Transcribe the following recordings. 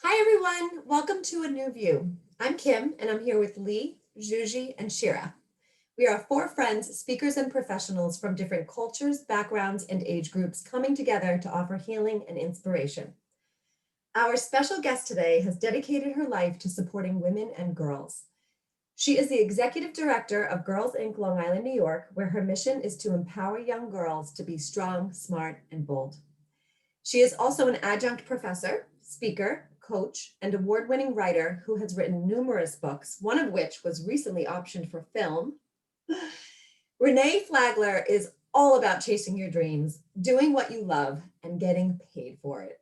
Hi, everyone. Welcome to A New View. I'm Kim, and I'm here with Lee, Juji, and Shira. We are four friends, speakers, and professionals from different cultures, backgrounds, and age groups coming together to offer healing and inspiration. Our special guest today has dedicated her life to supporting women and girls. She is the executive director of Girls Inc. Long Island, New York, where her mission is to empower young girls to be strong, smart, and bold. She is also an adjunct professor, speaker, coach, and award-winning writer who has written numerous books, one of which was recently optioned for film. Renee Flagler is all about chasing your dreams, doing what you love, and getting paid for it.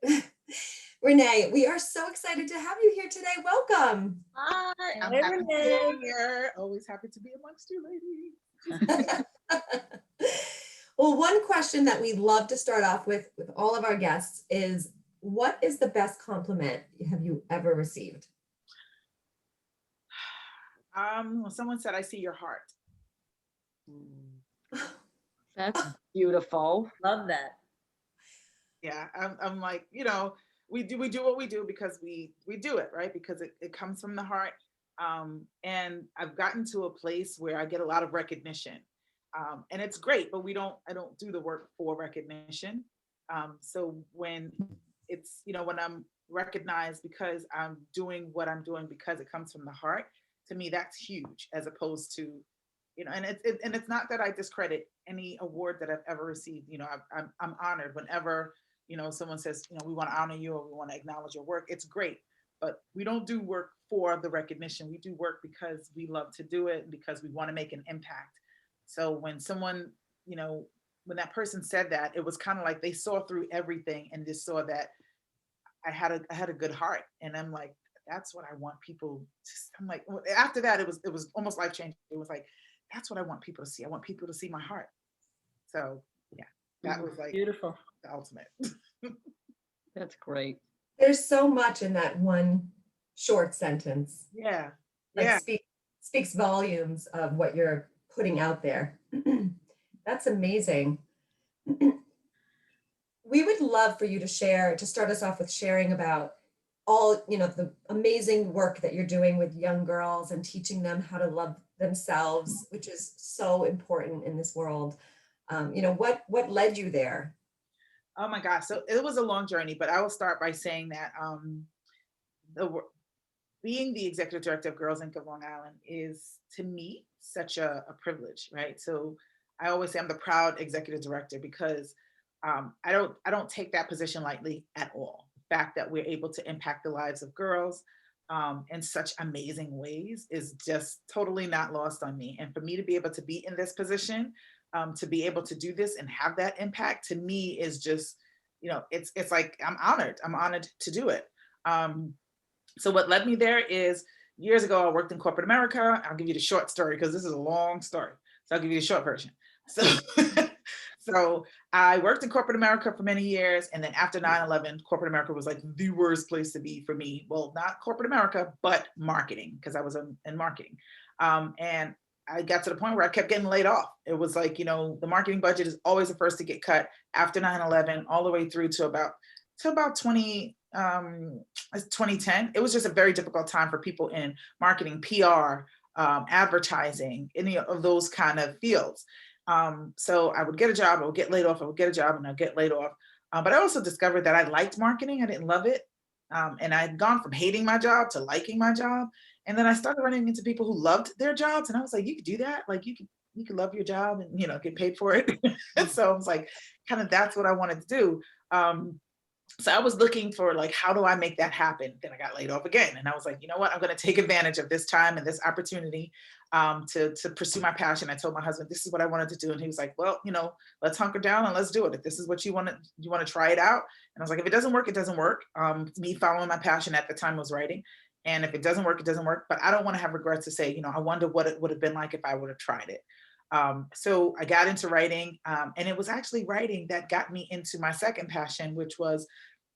Renee, we are so excited to have you here today. Welcome. Hi, I'm Hey, happy to Renee. be here. Always happy to be amongst you ladies. Well, one question that we love to start off with all of our guests is, what is the best compliment have you ever received? When someone said, "I see your heart." That's beautiful. Love that. Yeah, I'm like, we do what we do because we do it, right? Because it comes from the heart. And I've gotten to a place where I get a lot of recognition. And it's great, but I don't do the work for recognition. So when when I'm recognized because I'm doing what I'm doing because it comes from the heart, to me that's huge, as opposed to, and it's not that I discredit any award that I've ever received. I'm honored whenever, someone says, we want to honor you or we want to acknowledge your work. It's great, but we don't do work for the recognition. We do work because we love to do it and because we want to make an impact. So when someone, when that person said that, it was kind of like they saw through everything and just saw that I had a good heart. And I'm like, that's what I want people to. I'm like, after that, it was almost life changing. It was like, that's what I want people to see. I want people to see my heart. So yeah, that was like Beautiful. the ultimate. That's great. There's so much in that one short sentence. Yeah, Like yeah. speaks volumes of what you're putting out there. That's amazing. We would love for you to share, to start us off with sharing about all, the amazing work that you're doing with young girls and teaching them how to love themselves, which is so important in this world. What led you there? Oh my gosh. So it was a long journey, but I will start by saying that the being the executive director of Girls Inc. of Long Island is, to me, such a privilege, right? So I always say I'm the proud executive director because I don't take that position lightly at all. The fact that we're able to impact the lives of girls in such amazing ways is just totally not lost on me. And for me to be able to be in this position, to be able to do this and have that impact, to me is just, it's like I'm honored. I'm honored to do it. So what led me there is, years ago, I worked in corporate America. I'll give you the short story because this is a long story. So I'll give you the short version. So, so I worked in corporate America for many years. And then after 9/11, corporate America was like the worst place to be for me. Well, not corporate America, but marketing, because I was in marketing. And I got to the point where I kept getting laid off. It was like, the marketing budget is always the first to get cut after 9/11, all the way through to about 2010. It was just a very difficult time for people in marketing, PR, advertising, any of those kind of fields. So I would get a job, I would get laid off, I would get a job, and I'd get laid off. But I also discovered that I liked marketing. I didn't love it. And I had gone from hating my job to liking my job. And then I started running into people who loved their jobs. And I was like, you could do that? Like you could love your job and, get paid for it. And so I was like, kind of, that's what I wanted to do. So I was looking for, like, how do I make that happen? Then I got laid off again. And I was like, you know what? I'm going to take advantage of this time and this opportunity to pursue my passion. I told my husband, this is what I wanted to do. And he was like, well, let's hunker down and let's do it. If this is what you want to try it out. And I was like, if it doesn't work, it doesn't work. Me following my passion at the time was writing. And if it doesn't work, it doesn't work. But I don't want to have regrets to say, I wonder what it would have been like if I would have tried it. So I got into writing, and it was actually writing that got me into my second passion, which was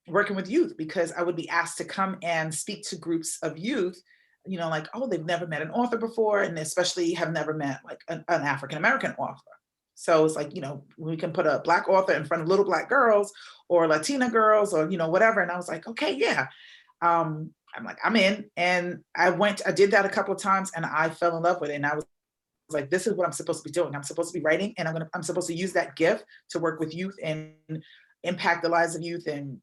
working with youth, because I would be asked to come and speak to groups of youth, like, oh, they've never met an author before, and especially have never met like an African-American author. So it's like, we can put a Black author in front of little Black girls or Latina girls or, whatever. And I was like, okay, yeah. I'm like, I'm in. And I did that a couple of times and I fell in love with it. And I was like, this is what I'm supposed to be doing. I'm supposed to be writing, and I'm supposed to use that gift to work with youth and impact the lives of youth and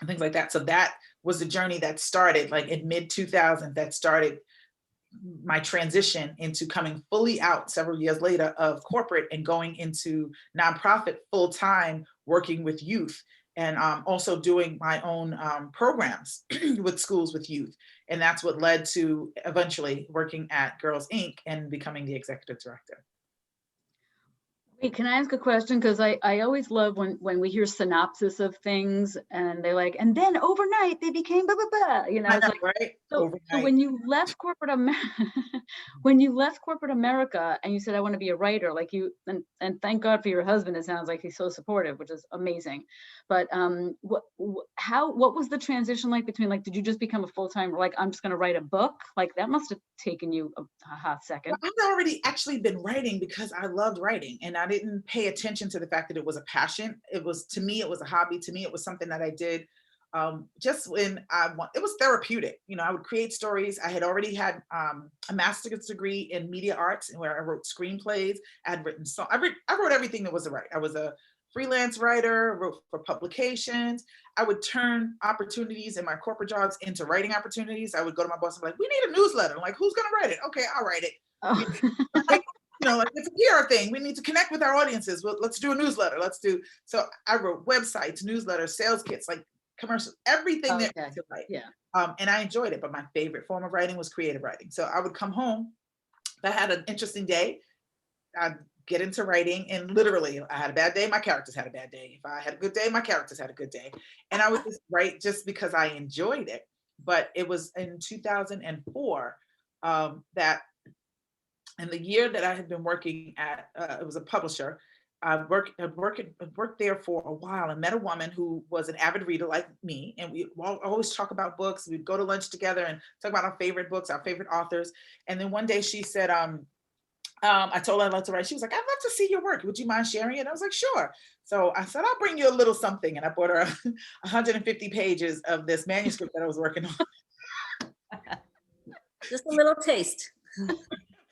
things like that. So that was the journey that started like in mid 2000, that started my transition into coming fully out several years later of corporate and going into nonprofit full time, working with youth, and also doing my own programs with schools with youth. And that's what led to eventually working at Girls Inc. and becoming the executive director. Wait, can I ask a question? Because I always love when we hear synopsis of things and they're like, and then overnight they became blah, blah, blah. You know, I it's know, like, right? so Overnight. when you left corporate when you left corporate America and you said, I want to be a writer, like you, and thank God for your husband, it sounds like he's so supportive, which is amazing. But what was the transition like between, like, did you just become a full-time, like, I'm just going to write a book? Like that must have taken you a hot second. Well, I'd already actually been writing because I loved writing, and I didn't pay attention to the fact that it was a passion. It was, to me, it was a hobby. To me, it was something that I did just when it was therapeutic. You know, I would create stories. I had already had a master's degree in media arts, where I wrote screenplays. I had written I wrote everything that was a write. I was a freelance writer, wrote for publications. I would turn opportunities in my corporate jobs into writing opportunities. I would go to my boss and be like, we need a newsletter. I'm like, who's going to write it? Okay, I'll write it. Oh. Like, you know, like, it's a PR thing. We need to connect with our audiences. Well, let's do a newsletter. So I wrote websites, newsletters, sales kits, like commercials, everything that Okay. to write. Yeah. And I enjoyed it, but my favorite form of writing was creative writing. So I would come home, if I had an interesting day, I'd get into writing, and literally, I had a bad day, my characters had a bad day. If I had a good day, my characters had a good day. And I would just write just because I enjoyed it. But it was in 2004 that, in the year that I had been working at, it was a publisher. I worked there for a while and met a woman who was an avid reader like me. And we always talk about books. We'd go to lunch together and talk about our favorite books, our favorite authors. And then one day she said, I told her I'd love to write. She was like, I'd love to see your work. Would you mind sharing it? I was like, sure. So I said, I'll bring you a little something. And I brought her 150 pages of this manuscript that I was working on. Just a little taste.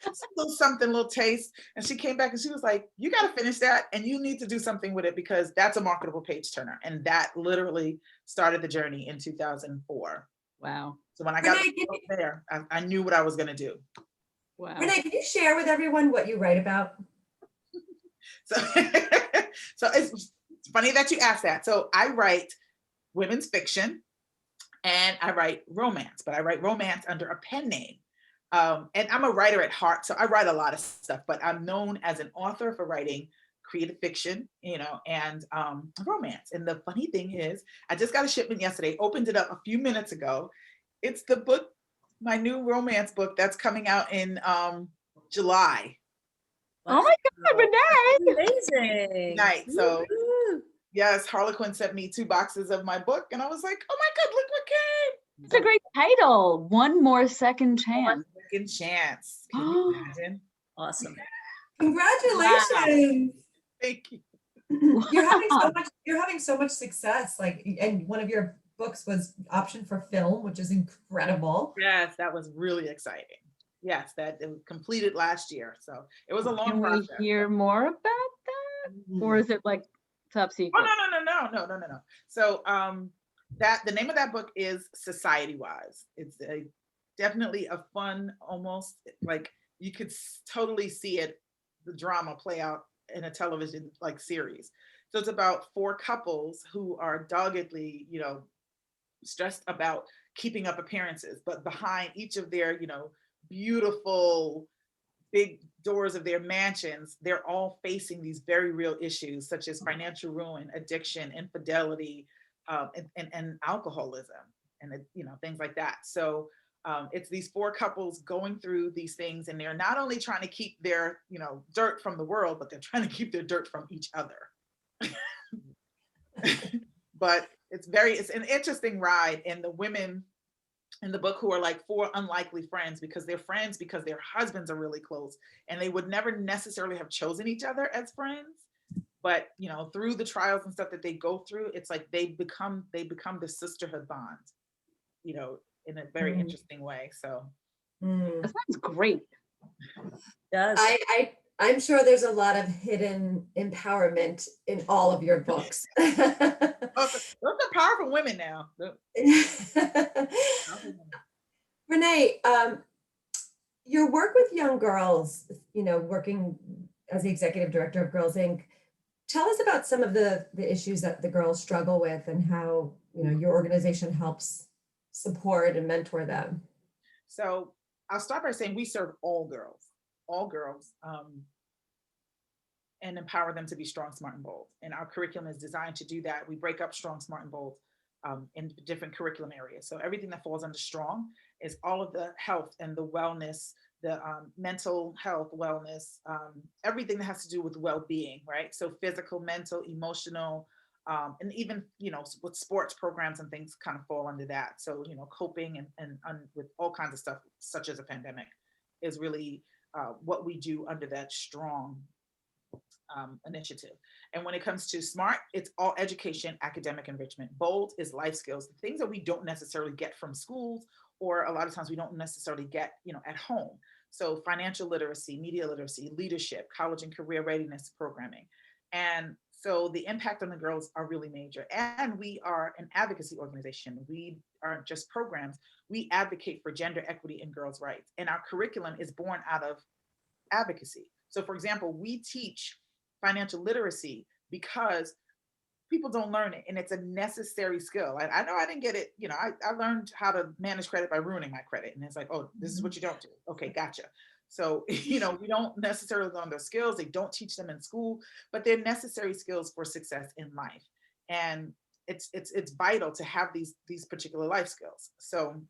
A little something, little taste. And she came back and she was like, you got to finish that, and you need to do something with it, because that's a marketable page turner. And that literally started the journey in 2004. Wow. So when I got Renee, there, I knew what I was going to do. Wow. Renee, can you share with everyone what you write about? So, so it's funny that you asked that. So I write women's fiction and I write romance, but I write romance under a pen name. And I'm a writer at heart, so I write a lot of stuff, but I'm known as an author for writing creative fiction, you know, and romance. And the funny thing is, I just got a shipment yesterday, opened it up a few minutes ago. It's the book, my new romance book that's coming out in July. Oh my God, Renee! Amazing. Night. So Woo-hoo. yes, Harlequin sent me 2 boxes of my book, and I was like, oh my God, look what came. It's a great title. One More Second Chance. Second chance. Can you imagine? Awesome. Congratulations. Thank you. You're having so much success. Like, and one of your books was optioned for film, which is incredible. Yes, that was really exciting. Yes, that it was completed last year. So it was a long Can process. we hear more about that? Or is it like top secret? Oh, no. So that the name of that book is Society Wise. It's definitely a fun, almost like you could totally see it, the drama play out in a television like series. So it's about 4 couples who are doggedly, you know, stressed about keeping up appearances, but behind each of their, you know, beautiful big doors of their mansions, they're all facing these very real issues such as financial ruin, addiction, infidelity, and alcoholism, and you know, things like that. So it's these 4 couples going through these things, and they're not only trying to keep their, you know, dirt from the world, but they're trying to keep their dirt from each other. But it's an interesting ride. And the women in the book who are like 4 unlikely friends, because they're friends because their husbands are really close, and they would never necessarily have chosen each other as friends. But, you know, through the trials and stuff that they go through, it's like they become the sisterhood bond. in a very Mm. interesting way. So Mm. That sounds great. Does. I'm sure there's a lot of hidden empowerment in all of your books. those are powerful women now. Renee, your work with young girls, working as the executive director of Girls Inc. Tell us about some of the issues that the girls struggle with and how, your organization helps support and mentor them. So I'll start by saying we serve all girls, and empower them to be strong, smart, and bold. And our curriculum is designed to do that. We break up strong, smart, and bold in different curriculum areas. So everything that falls under strong is all of the health and the wellness, the mental health, wellness, everything that has to do with well-being, right? So physical, mental, emotional, and even, with sports programs and things kind of fall under that. So, coping and with all kinds of stuff, such as a pandemic, is really what we do under that strong initiative. And when it comes to smart, it's all education, academic enrichment. Bold is life skills, the things that we don't necessarily get from schools, or a lot of times we don't necessarily get, at home. So financial literacy, media literacy, leadership, college and career readiness programming. And so the impact on the girls are really major. And we are an advocacy organization. We aren't just programs. We advocate for gender equity and girls' rights. And our curriculum is born out of advocacy. So for example, we teach financial literacy because people don't learn it, and it's a necessary skill. I know I didn't get it. I learned how to manage credit by ruining my credit, and it's like, oh, this is what you don't do. Okay, gotcha. So we don't necessarily learn those skills. They don't teach them in school, but they're necessary skills for success in life, and it's vital to have these particular life skills. So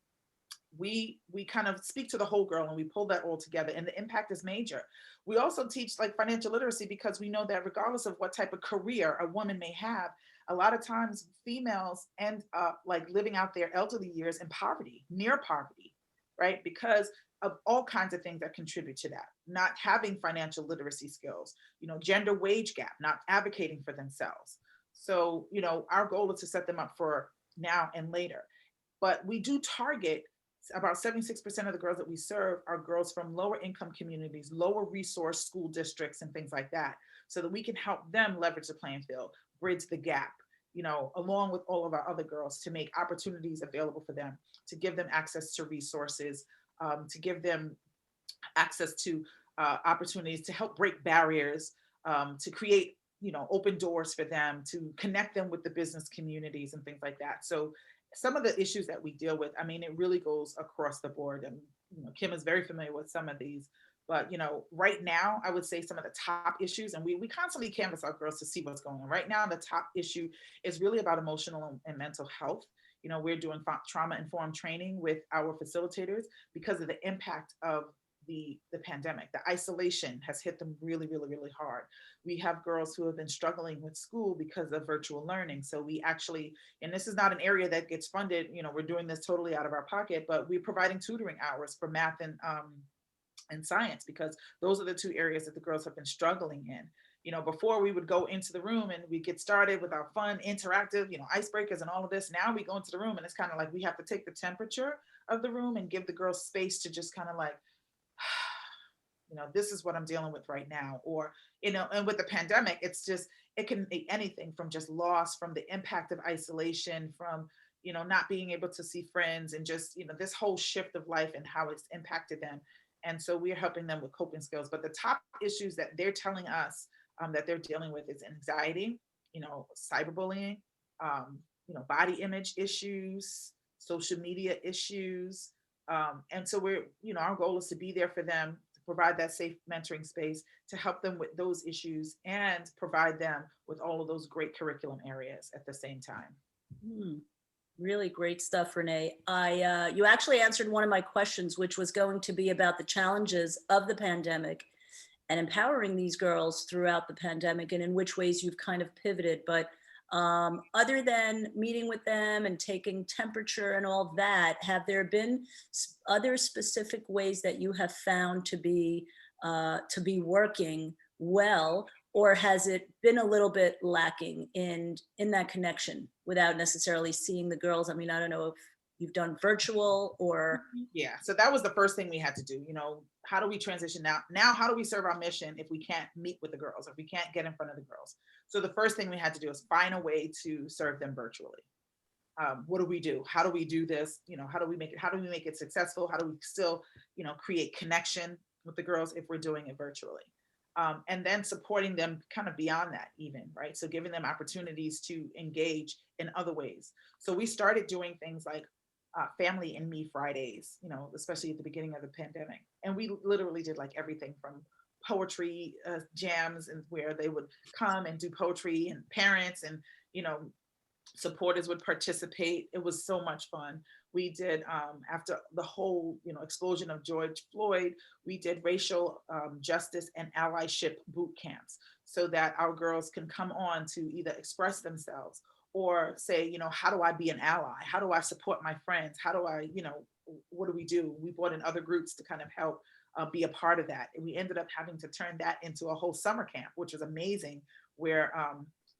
we kind of speak to the whole girl, and we pull that all together, and the impact is major. We also teach like financial literacy because we know that regardless of what type of career a woman may have, a lot of times females end up like living out their elderly years in poverty, near poverty, right? Because of all kinds of things that contribute to that. Not having financial literacy skills, gender wage gap, not advocating for themselves. So, our goal is to set them up for now and later. But we do target about 76% of the girls that we serve are girls from lower income communities, lower resource school districts, and things like that, so that we can help them leverage the playing field, bridge the gap, along with all of our other girls, to make opportunities available for them, to give them access to resources, to give them access to opportunities, to help break barriers, to create, open doors for them, to connect them with the business communities and things like that. So some of the issues that we deal with, it really goes across the board. And Kim is very familiar with some of these. But right now, I would say some of the top issues, and we constantly canvass our girls to see what's going on. Right now, the top issue is really about emotional and mental health. We're doing trauma-informed training with our facilitators because of the impact of the pandemic. The isolation has hit them really, really, really hard. We have girls who have been struggling with school because of virtual learning. So we actually, and this is not an area that gets funded, we're doing this totally out of our pocket, but we're providing tutoring hours for math and science, because those are the two areas that the girls have been struggling in. Before we would go into the room and we get started with our fun, interactive, icebreakers and all of this. Now we go into the room and it's kind of like we have to take the temperature of the room and give the girls space to just kind of like, this is what I'm dealing with right now. Or, and with the pandemic, it can be anything from just loss, from the impact of isolation, from, not being able to see friends, and just, this whole shift of life and how it's impacted them. And so we're helping them with coping skills. But the top issues that they're telling us that they're dealing with is anxiety, cyberbullying, body image issues, social media issues. And so our goal is to be there for them, to provide that safe mentoring space, to help them with those issues, and provide them with all of those great curriculum areas at the same time. Really great stuff, Renee. You actually answered one of my questions, which was going to be about the challenges of the pandemic and empowering these girls throughout the pandemic, and in which ways you've kind of pivoted. But other than meeting with them and taking temperature and all that, have there been other specific ways that you have found to be working well, or has it been a little bit lacking in that connection without necessarily seeing the girls? I don't know you've done virtual or? Yeah, so that was the first thing we had to do. You know, how do we transition now? Now, how do we serve our mission if we can't meet with the girls, if we can't get in front of the girls? So the first thing we had to do is find a way to serve them virtually. What do we do? How do we do this? You know, how do we make it? How do we make it successful? How do we still, you know, create connection with the girls if we're doing it virtually? And then supporting them kind of beyond that, even, right? So giving them opportunities to engage in other ways. So we started doing things like Family and Me Fridays, you know, especially at the beginning of the pandemic. And we literally did like everything from poetry jams, and where they would come and do poetry, and parents and, you know, supporters would participate. It was so much fun. We did, after the whole, you know, explosion of George Floyd, we did racial justice and allyship boot camps, so that our girls can come on to either express themselves or say, you know, how do I be an ally? How do I support my friends? How do I, you know, what do we do? We brought in other groups to kind of help be a part of that. And we ended up having to turn that into a whole summer camp, which was amazing, where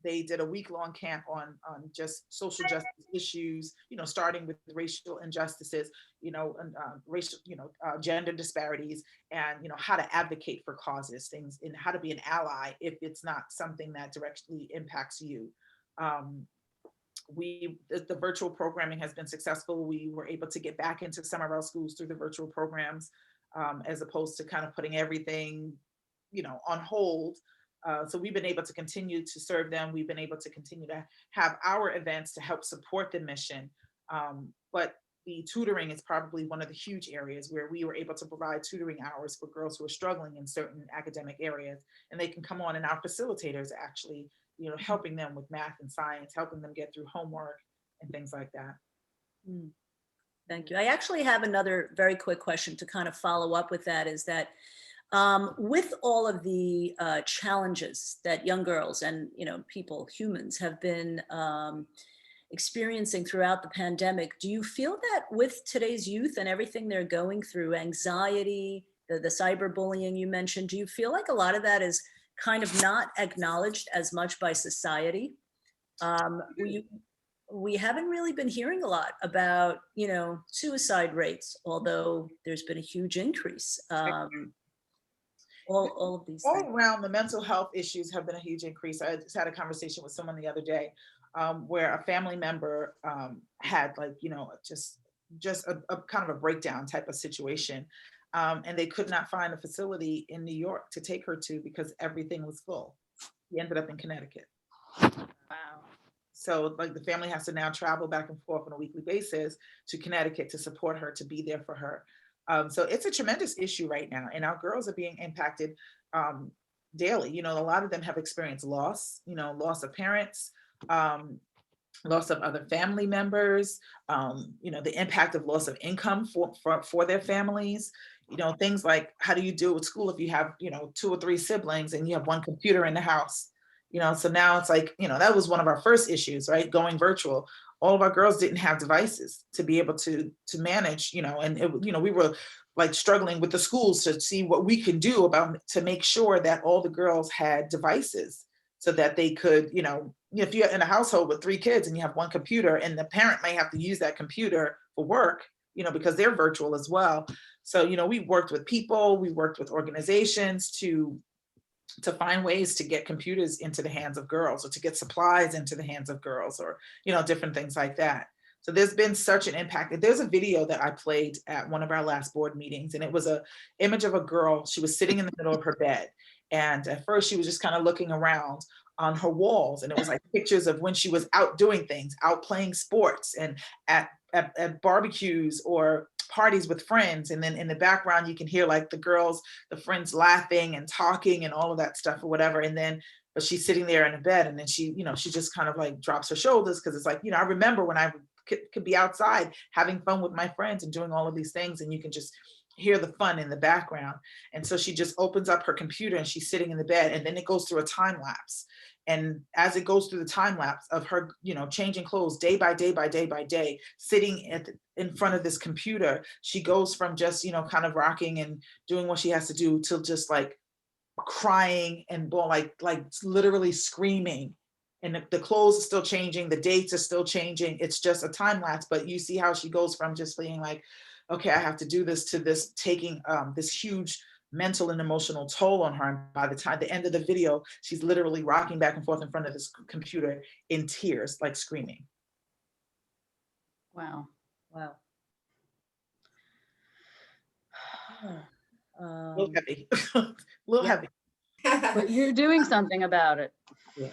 they did a week-long camp on just social justice issues, you know, starting with racial injustices, you know, and racial, you know, gender disparities, and, you know, how to advocate for causes, things, and how to be an ally if it's not something that directly impacts you. The virtual programming has been successful. We were able to get back into some of our schools through the virtual programs, as opposed to kind of putting everything, you know, on hold. So we've been able to continue to serve them. We've been able to continue to have our events to help support the mission. But the tutoring is probably one of the huge areas where we were able to provide tutoring hours for girls who are struggling in certain academic areas. And they can come on, and our facilitators actually, you know, helping them with math and science, helping them get through homework and things like that. Thank you. I actually have another very quick question to kind of follow up with that, is that with all of the challenges that young girls and, you know, humans have been experiencing throughout the pandemic, do you feel that with today's youth and everything they're going through, anxiety, the cyberbullying you mentioned, do you feel like a lot of that is kind of not acknowledged as much by society? We haven't really been hearing a lot about, you know, suicide rates, although there's been a huge increase. All of these All things. around, the mental health issues have been a huge increase. I just had a conversation with someone the other day, where a family member had, like, you know, just a kind of a breakdown type of situation. And they could not find a facility in New York to take her to because everything was full. He ended up in Connecticut. Wow. So like the family has to now travel back and forth on a weekly basis to Connecticut to support her, to be there for her. So it's a tremendous issue right now, and our girls are being impacted daily. You know, a lot of them have experienced loss, you know, loss of parents, loss of other family members, you know, the impact of loss of income for their families. You know, things like, how do you deal with school if you have, you know, 2 or 3 siblings and you have one computer in the house? You know, so now it's like, you know, that was one of our first issues, right? Going virtual. All of our girls didn't have devices to be able to manage, you know, and it, you know, we were like struggling with the schools to see what we could do to make sure that all the girls had devices so that they could, you know, if you're in a household with 3 kids and you have one computer, and the parent may have to use that computer for work, you know, because they're virtual as well. So, you know, we worked with people, we worked with organizations to find ways to get computers into the hands of girls, or to get supplies into the hands of girls, or, you know, different things like that. So there's been such an impact. There's a video that I played at one of our last board meetings, and it was an image of a girl. She was sitting in the middle of her bed. And at first she was just kind of looking around on her walls, and it was like pictures of when she was out doing things, out playing sports, and at barbecues or parties with friends. And then in the background, you can hear like the friends laughing and talking and all of that stuff or whatever. And then, but she's sitting there in a bed, and then she, you know, she just kind of like drops her shoulders, because it's like, you know, I remember when I could be outside having fun with my friends and doing all of these things, and you can just hear the fun in the background. And so she just opens up her computer and she's sitting in the bed, and then it goes through a time lapse. And as it goes through the time lapse of her, you know, changing clothes day by day by day by day, sitting in front of this computer, she goes from just, you know, kind of rocking and doing what she has to do to just like crying and like literally screaming And the clothes are still changing, the dates are still changing. It's just a time lapse, but you see how she goes from just being like, okay, I have to do this, to this taking this huge mental and emotional toll on her. And by the time the end of the video, she's literally rocking back and forth in front of this computer in tears, like screaming. Wow. Wow. A little heavy, a little Yeah. heavy. But you're doing something about it. Yeah.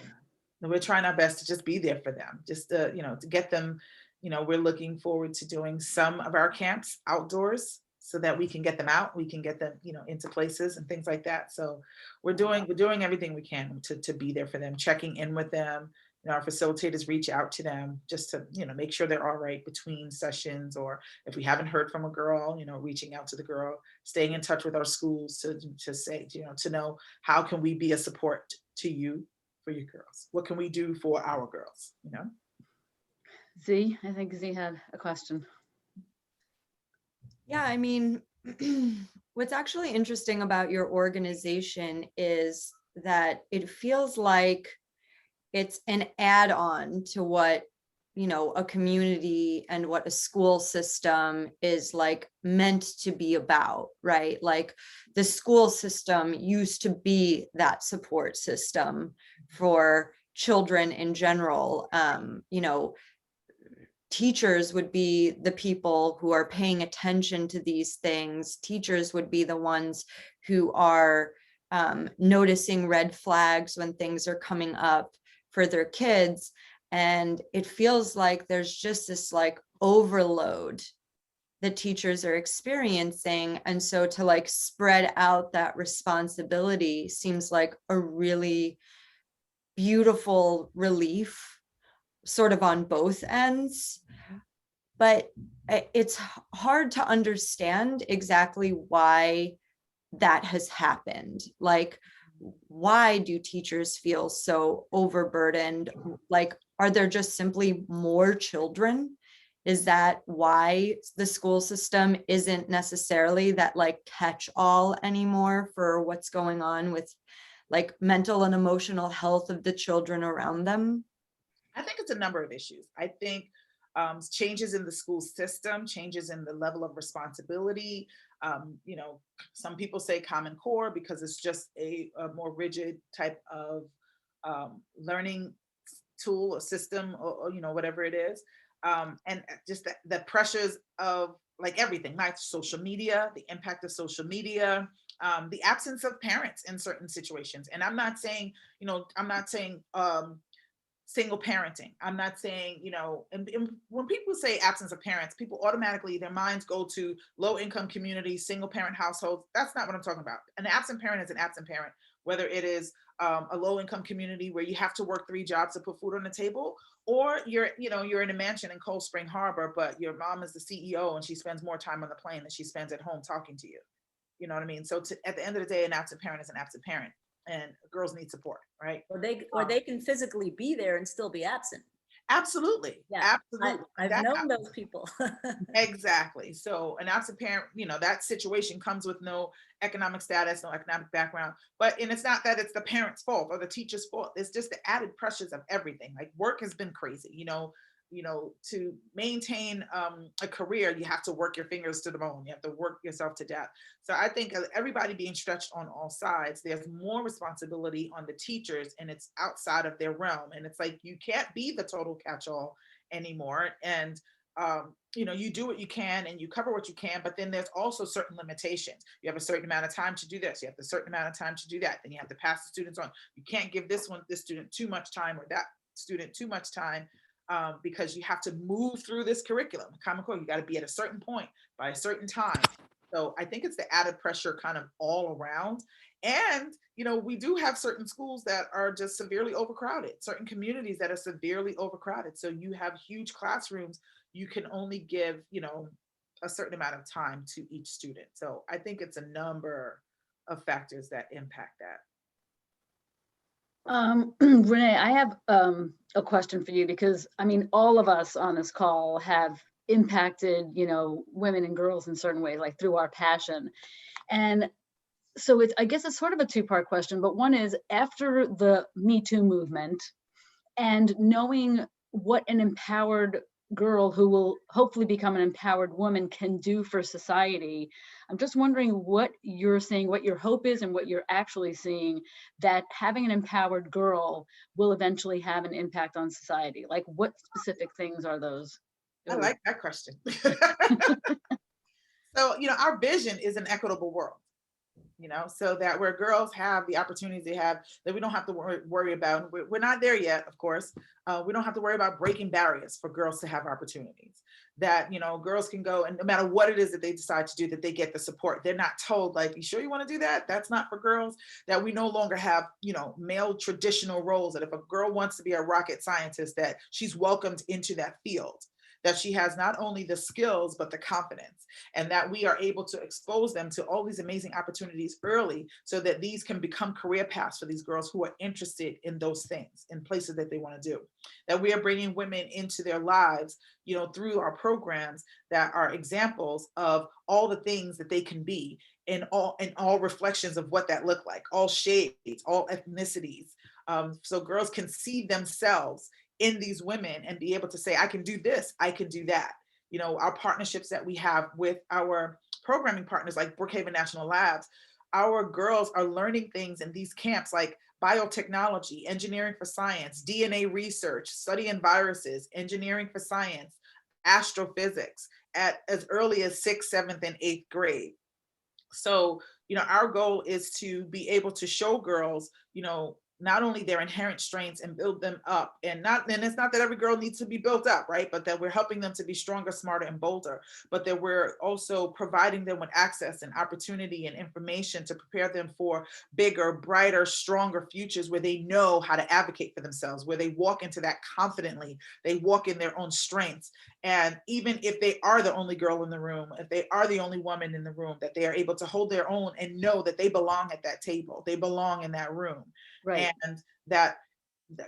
And we're trying our best to just be there for them, just to, to get them, we're looking forward to doing some of our camps outdoors so that we can get them out, we can get them, into places and things like that. So we're doing everything we can to be there for them, checking in with them. Our facilitators reach out to them just to, make sure they're all right between sessions, or if we haven't heard from a girl, reaching out to the girl, staying in touch with our schools to say, to know how can we be a support to you for your girls? What can we do for our girls? Z, I think Z had a question. Yeah, I mean, what's actually interesting about your organization is that it feels like it's an add-on to what, a community and what a school system is like meant to be about, right? Like the school system used to be that support system for children in general. Teachers would be the people who are paying attention to these things. Teachers would be the ones who are noticing red flags when things are coming up for their kids. And it feels like there's just this like overload that teachers are experiencing. And so to like spread out that responsibility seems like a really beautiful relief, sort of on both ends. But it's hard to understand exactly why that has happened. Like, why do teachers feel so overburdened? Like, are there just simply more children? Is that why the school system isn't necessarily that like catch-all anymore for what's going on with like mental and emotional health of the children around them? I think it's a number of issues. I think changes in the school system, changes in the level of responsibility. Some people say Common Core because it's just a more rigid type of learning tool or system, or whatever it is. And just the pressures of like everything, like social media, the impact of social media, the absence of parents in certain situations. And I'm not saying, single parenting. I'm not saying, and when people say absence of parents, people automatically, their minds go to low income communities, single parent households. That's not what I'm talking about. An absent parent is an absent parent, whether it is a low income community where you have to work 3 jobs to put food on the table, or you're in a mansion in Cold Spring Harbor, but your mom is the CEO and she spends more time on the plane than she spends at home talking to you. You know what I mean? So at the end of the day, an absent parent is an absent parent. And girls need support, right? Or they can physically be there and still be absent. Absolutely. Yeah, Absolutely. I've known those people. Exactly. So an absent parent, that situation comes with no economic status, no economic background. And it's not that it's the parent's fault or the teacher's fault. It's just the added pressures of everything. Like work has been crazy, to maintain a career, you have to work your fingers to the bone. You have to work yourself to death. So I think everybody being stretched on all sides, there's more responsibility on the teachers, and it's outside of their realm. And it's like, you can't be the total catch-all anymore. And you do what you can and you cover what you can, but then there's also certain limitations. You have a certain amount of time to do this. You have a certain amount of time to do that. Then you have to pass the students on. You can't give this student too much time, or that student too much time. Because you have to move through this curriculum. Common Core, you got to be at a certain point by a certain time. So I think it's the added pressure kind of all around. And, we do have certain schools that are just severely overcrowded, certain communities that are severely overcrowded. So you have huge classrooms, you can only give, a certain amount of time to each student. So I think it's a number of factors that impact that. Renee, I have a question for you, because I mean, all of us on this call have impacted, women and girls in certain ways, like through our passion. And so I guess it's sort of a 2-part question, but one is, after the Me Too movement, and knowing what an empowered girl who will hopefully become an empowered woman can do for society. I'm just wondering what you're seeing, what your hope is, and what you're actually seeing that having an empowered girl will eventually have an impact on society. Like, what specific things are those? I like that question. So, our vision is an equitable world, so that where girls have the opportunities they have, that we don't have to worry about. We're not there yet, of course. We don't have to worry about breaking barriers for girls to have opportunities. That, girls can go, and no matter what it is that they decide to do, that they get the support. They're not told, like, you sure you want to do that? That's not for girls. That we no longer have, male traditional roles, that if a girl wants to be a rocket scientist, that she's welcomed into that field, that she has not only the skills, but the confidence, and that we are able to expose them to all these amazing opportunities early, so that these can become career paths for these girls who are interested in those things, in places that they want to do. That we are bringing women into their lives, through our programs, that are examples of all the things that they can be, in all reflections of what that look like, all shades, all ethnicities. So girls can see themselves in these women and be able to say, I can do this, I can do that. Our partnerships that we have with our programming partners like Brookhaven National Labs, our girls are learning things in these camps like biotechnology, engineering for science, DNA research, studying viruses, engineering for science, astrophysics at as early as 6th, 7th, and 8th grade. So, our goal is to be able to show girls, not only their inherent strengths and build them up, and it's not that every girl needs to be built up, right? But that we're helping them to be stronger, smarter, and bolder, but that we're also providing them with access and opportunity and information to prepare them for bigger, brighter, stronger futures, where they know how to advocate for themselves, where they walk into that confidently, they walk in their own strengths. And even if they are the only girl in the room, if they are the only woman in the room, that they are able to hold their own and know that they belong at that table, they belong in that room. Right. And that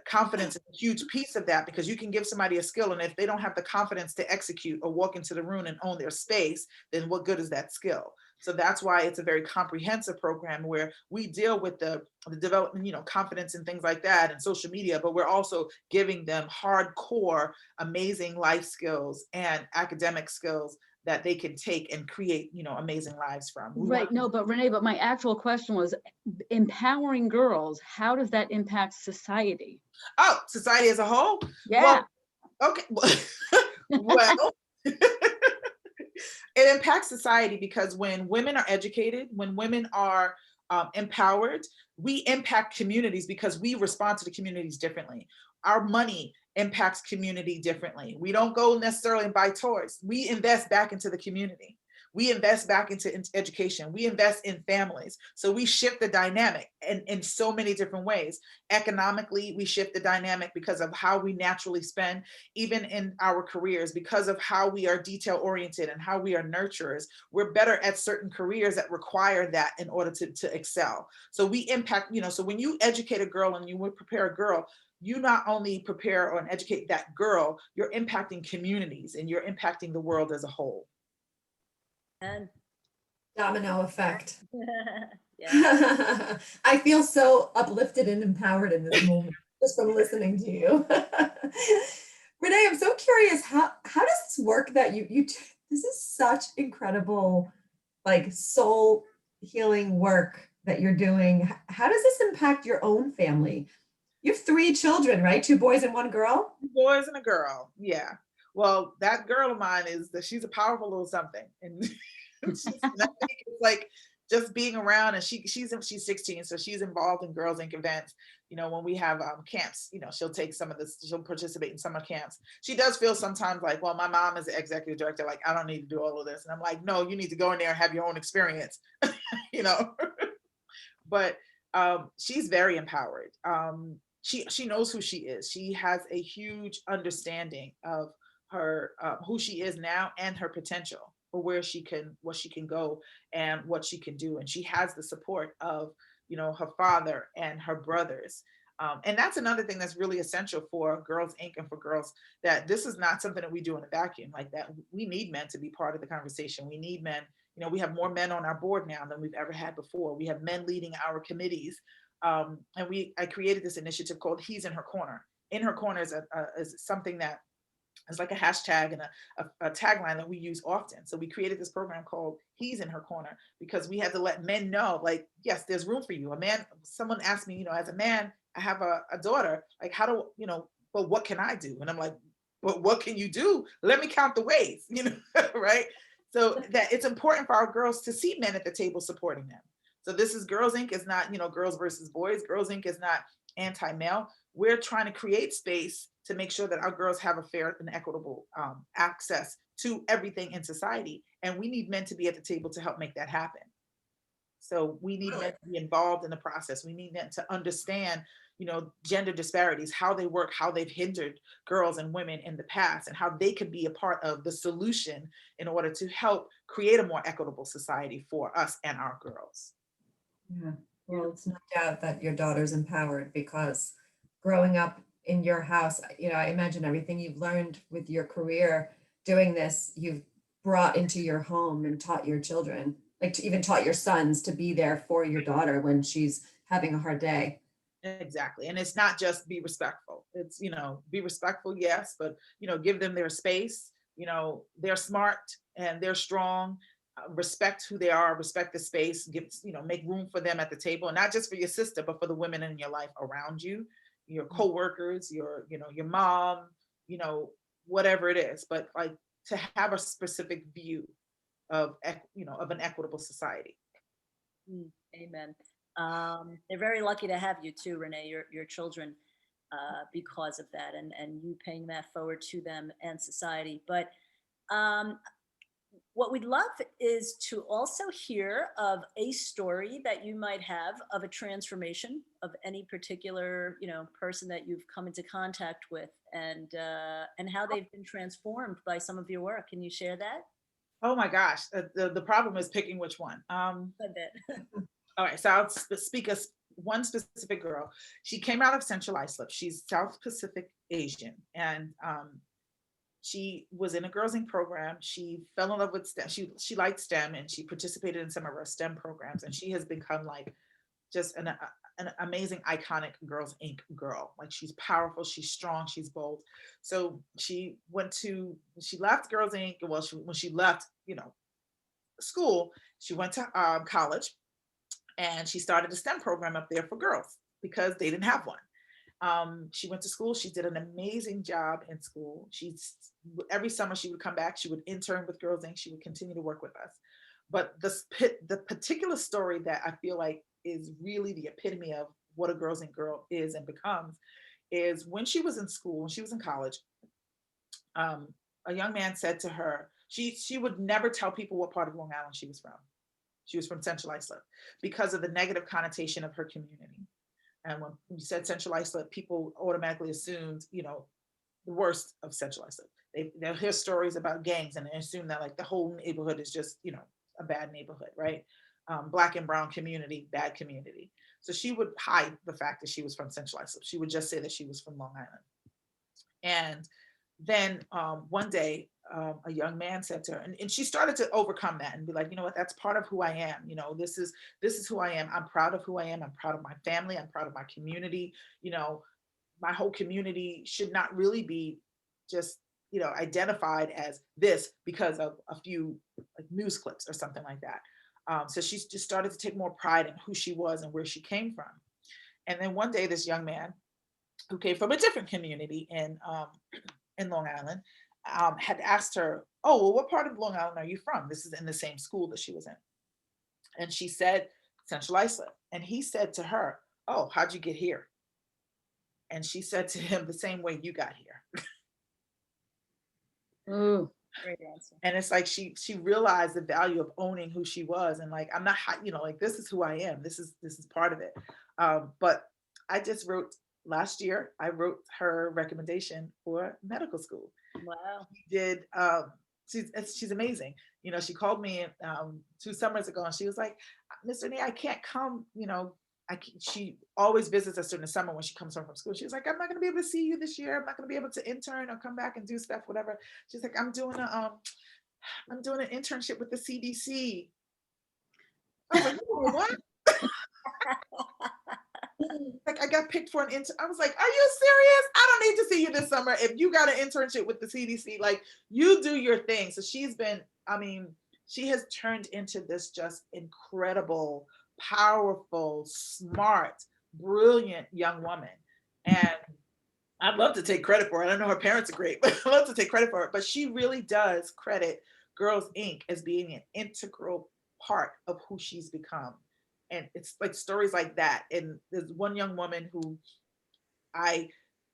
confidence is a huge piece of that, because you can give somebody a skill, and if they don't have the confidence to execute or walk into the room and own their space, then what good is that skill? So that's why it's a very comprehensive program, where we deal with the development, confidence and things like that, and social media, but we're also giving them hardcore, amazing life skills and academic skills that they can take and create, amazing lives from. Right. No, but Renee, but my actual question was empowering girls. How does that impact society? Oh, society as a whole? Yeah. Well, okay. Well, it impacts society because when women are educated, when women are empowered, we impact communities because we respond to the communities differently. Our money impacts community differently. We don't go necessarily and buy toys. We invest back into the community. We invest back into education. We invest in families. So we shift the dynamic in so many different ways. Economically, we shift the dynamic because of how we naturally spend, even in our careers, because of how we are detail oriented and how we are nurturers. We're better at certain careers that require that in order to excel. So we impact, so when you educate a girl and you would prepare a girl, you not only prepare or educate that girl, you're impacting communities and you're impacting the world as a whole. And Domino effect. yeah. I feel so uplifted and empowered in this moment just from listening to you. Renee, I'm so curious, how does this work that this is such incredible, like, soul healing work that you're doing. How does this impact your own family? You have 3 children, right? 2 boys and 1 girl? 2 boys and a girl. Yeah. Well, that girl of mine she's a powerful little something. And it's like just being around, and she's 16, so she's involved in Girls Inc. events. When we have camps, she'll participate in summer camps. She does feel sometimes like, well, my mom is the executive director, like, I don't need to do all of this. And I'm like, no, you need to go in there and have your own experience, But she's very empowered. She knows who she is. She has a huge understanding of her who she is now and her potential for what she can go and what she can do. And she has the support of her father and her brothers. And that's another thing that's really essential for Girls Inc. and for girls, that this is not something that we do in a vacuum. Like that, we need men to be part of the conversation. We need men. We have more men on our board now than we've ever had before. We have men leading our committees. And I created this initiative called He's in Her Corner. In her corner is something that is like a hashtag and a tagline that we use often. So we created this program called He's in Her Corner, because we had to let men know, like, yes, there's room for you. A man, someone asked me, as a man, I have a daughter, like, how do, but what can I do? And I'm like, but what can you do? Let me count the ways, right? So that it's important for our girls to see men at the table supporting them. So this is Girls Inc. is not, girls versus boys. Girls Inc. is not anti-male. We're trying to create space to make sure that our girls have a fair and equitable access to everything in society. And we need men to be at the table to help make that happen. So we need men to be involved in the process. We need men to understand, gender disparities, how they work, how they've hindered girls and women in the past, and how they could be a part of the solution in order to help create a more equitable society for us and our girls. Yeah, well, it's no doubt that your daughter's empowered, because growing up in your house, I imagine everything you've learned with your career doing this, you've brought into your home and taught your children, even taught your sons to be there for your daughter when she's having a hard day. Exactly. And it's not just be respectful. It's, be respectful, yes, but, give them their space. They're smart and they're strong. Respect who they are, respect the space, make room for them at the table, and not just for your sister, but for the women in your life around you, your coworkers, your mom, whatever it is, but like to have a specific view of an equitable society. Amen. They're very lucky to have you too, Renee, your children, because of that, and you paying that forward to them and society. But what we'd love is to also hear of a story that you might have of a transformation of any particular, person that you've come into contact with, and how they've been transformed by some of your work. Can you share that? Oh my gosh, the problem is picking which one. A bit. All right, so I'll speak of one specific girl. She came out of Central Islip. She's South Pacific Asian, and she was in a Girls Inc. program. She fell in love with STEM. She liked STEM, and she participated in some of our STEM programs. And she has become like just an amazing, iconic Girls Inc. girl. Like, she's powerful, she's strong, she's bold. So she left Girls Inc. Well, when she left, school, she went to college, and she started a STEM program up there for girls because they didn't have one. She went to school. She did an amazing job in school. Every summer she would come back. She would intern with Girls Inc. She would continue to work with us. But the particular story that I feel like is really the epitome of what a Girls Inc. girl is and becomes is when she was in school, when she was in college, a young man said to her, she would never tell people what part of Long Island she was from. She was from Central Islip because of the negative connotation of her community. And when you said Central Islip, people automatically assumed, the worst of Central Islip. They'll hear stories about gangs and they assume that like the whole neighborhood is just, a bad neighborhood, right? Black and brown community, bad community. So she would hide the fact that she was from Central Islip. She would just say that she was from Long Island. And then one day, a young man said to her, and she started to overcome that and be like, you know what, that's part of who I am. This is who I am. I'm proud of who I am. I'm proud of my family. I'm proud of my community. My whole community should not really be just, identified as this because of a few like news clips or something like that. So she just started to take more pride in who she was and where she came from. And then one day, this young man who came from a different community in Long Island, had asked her, oh, well, what part of Long Island are you from? This is in the same school that she was in. And she said, Central Islip. And he said to her, oh, how'd you get here? And she said to him, the same way you got here. Ooh. Great answer. And it's like she realized the value of owning who she was, and like, I'm not, like, this is who I am. This is part of it. But I just wrote last year, I wrote her recommendation for medical school. Wow. She did. She's amazing. She called me 2 summers ago, and she was like, Miss Renee, I can't come. She always visits us during the summer when she comes home from school. She was like, I'm not going to be able to see you this year. I'm not going to be able to intern or come back and do stuff, whatever. She's like, I'm doing an internship with the CDC. I was like, what? Like, I got picked for an intern. I was like, are you serious? I don't need to see you this summer. If you got an internship with the CDC, like, you do your thing. So she's been, I mean, she has turned into this just incredible, powerful, smart, brilliant young woman. And I'd love to take credit for it. I know her parents are great, but I'd love to take credit for it. But she really does credit Girls Inc. as being an integral part of who she's become. And it's like stories like that. And there's one young woman who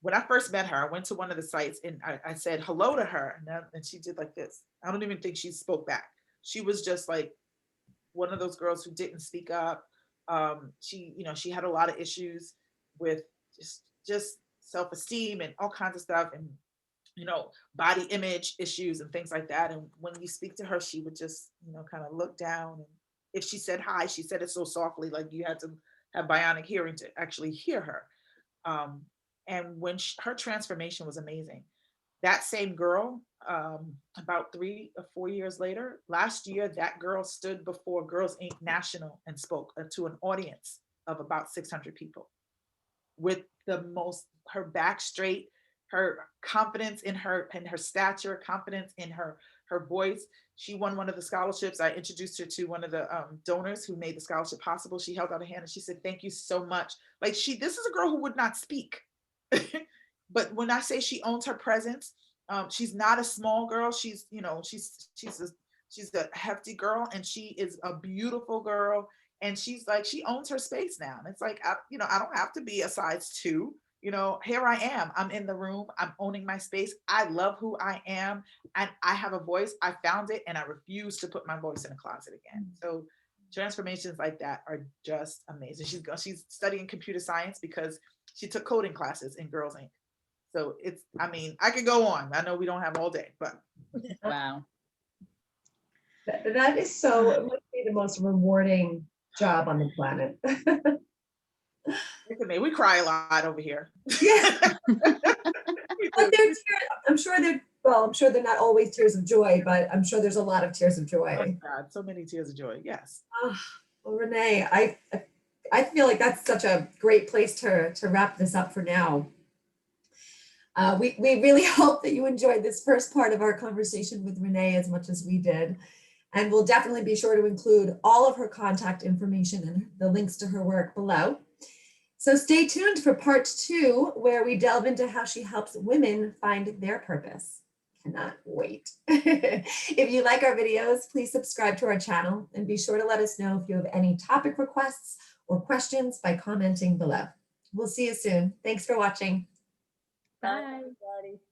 when I first met her, I went to one of the sites and I said hello to her. And she did like this. I don't even think she spoke back. She was just like one of those girls who didn't speak up. She had a lot of issues with just self-esteem and all kinds of stuff, and body image issues and things like that. And when you speak to her, she would just kind of look down, and if she said hi, she said it so softly, like you had to have bionic hearing to actually hear her. And when her transformation was amazing. That same girl, about 3 or 4 years later, last year, that girl stood before Girls Inc. National and spoke to an audience of about 600 people with her back straight, her confidence in her stature, confidence in her voice. She won one of the scholarships. I introduced her to one of the donors who made the scholarship possible. She held out a hand and she said, "Thank you so much." Like, this is a girl who would not speak. But when I say she owns her presence, she's not a small girl. She's a hefty girl, and she is a beautiful girl. And she's like, she owns her space now. And it's like, I don't have to be a size 2. Here I am. I'm in the room. I'm owning my space. I love who I am. And I have a voice. I found it, and I refuse to put my voice in a closet again. So transformations like that are just amazing. She's studying computer science because she took coding classes in Girls Inc. So I could go on. I know we don't have all day, but. Wow. That is so, it must be the most rewarding job on the planet. We cry a lot over here. Yeah. But I'm sure they're not always tears of joy, but I'm sure there's a lot of tears of joy. Oh God, so many tears of joy. Yes. Well, Renee, I feel like that's such a great place to wrap this up for now. We really hope that you enjoyed this first part of our conversation with Renee as much as we did. And we'll definitely be sure to include all of her contact information and the links to her work below. So stay tuned for part 2, where we delve into how she helps women find their purpose. Cannot wait. If you like our videos, please subscribe to our channel and be sure to let us know if you have any topic requests or questions by commenting below. We'll see you soon. Thanks for watching. Bye, everybody.